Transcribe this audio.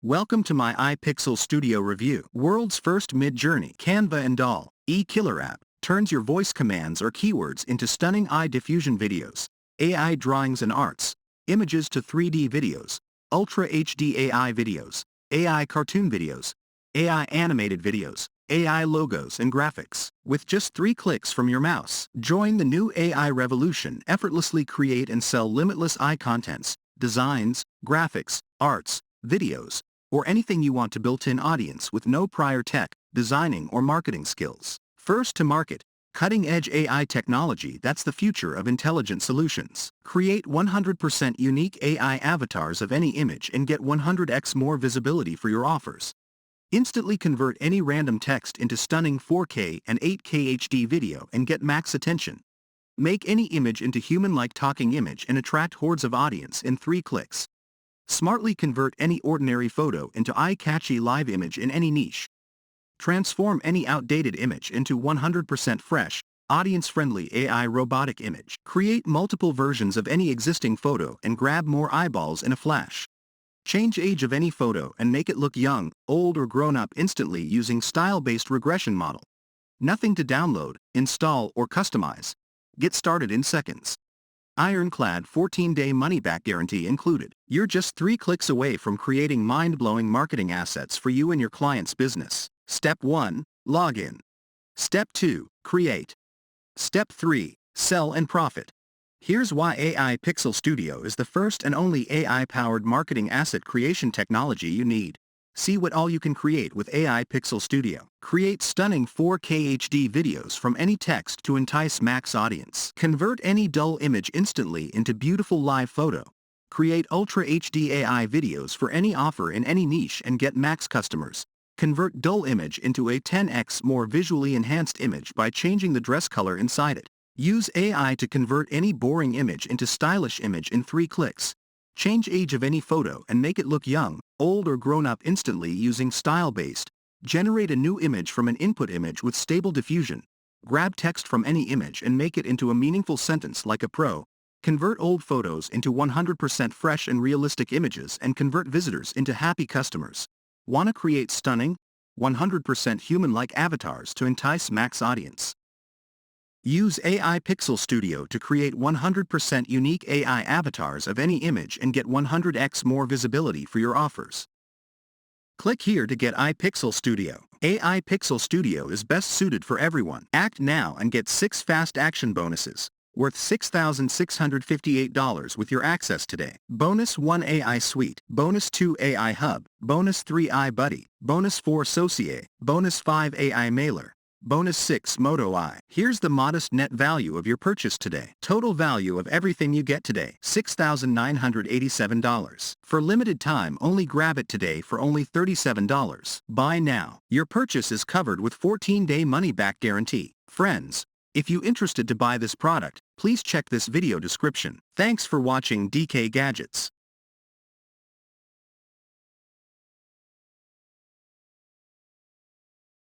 Welcome to my iPixel Studio review. World's first mid-journey Canva and Doll e-killer app turns your voice commands or keywords into stunning eye diffusion videos, AI drawings and arts, images to 3D videos, Ultra HD AI videos, AI cartoon videos, AI animated videos, AI logos and graphics. With just 3 clicks from your mouse, join the new AI revolution. Effortlessly create and sell limitless eye contents, designs, graphics, arts, videos, or anything you want to built-in audience with no prior tech, designing or marketing skills. First to market, cutting-edge AI technology that's the future of intelligent solutions. Create 100% unique AI avatars of any image and get 100x more visibility for your offers. Instantly convert any random text into stunning 4K and 8K HD video and get max attention. Make any image into human-like talking image and attract hordes of audience in 3 clicks. Smartly convert any ordinary photo into eye-catchy live image in any niche. Transform any outdated image into 100% fresh, audience-friendly AI robotic image. Create multiple versions of any existing photo and grab more eyeballs in a flash. Change age of any photo and make it look young, old or grown up instantly using style-based regression model. Nothing to download, install or customize. Get started in seconds. Iron-Clad 14-day money-back guarantee included. You're just 3 clicks away from creating mind-blowing marketing assets for you and your client's business. Step 1. Log in. Step 2. Create. Step 3. Sell and profit. Here's why AiPixel Studio is the first and only AI-powered marketing asset creation technology you need. See what all you can create with AiPixel Studio. Create stunning 4K HD videos from any text to entice max audience. Convert any dull image instantly into beautiful live photo. Create Ultra HD AI videos for any offer in any niche and get max customers. Convert dull image into a 10x more visually enhanced image by changing the dress color inside it. Use AI to convert any boring image into stylish image in 3 clicks. Change age of any photo and make it look young, old or grown up instantly using style-based. Generate a new image from an input image with stable diffusion. Grab text from any image and make it into a meaningful sentence like a pro. Convert old photos into 100% fresh and realistic images and convert visitors into happy customers. Want to create stunning, 100% human-like avatars to entice max audience? Use AiPixel Studio to create 100% unique AI avatars of any image and get 100x more visibility for your offers. Click here to get iPixel Studio. AiPixel Studio is best suited for everyone. Act now and get 6 fast action bonuses, worth $6,658 with your access today. Bonus 1 AI Suite, Bonus 2 AI Hub, Bonus 3 iBuddy, Bonus 4 Socié, Bonus 5 AI Mailer, Bonus 6 Moto Eye. Here's the modest net value of your purchase today. Total value of everything you get today, $6,987. For limited time only, grab it today for only $37. Buy now. Your purchase is covered with 14-day money-back guarantee. Friends, if you interested to buy this product, please check this video description. Thanks for watching DK Gadgets.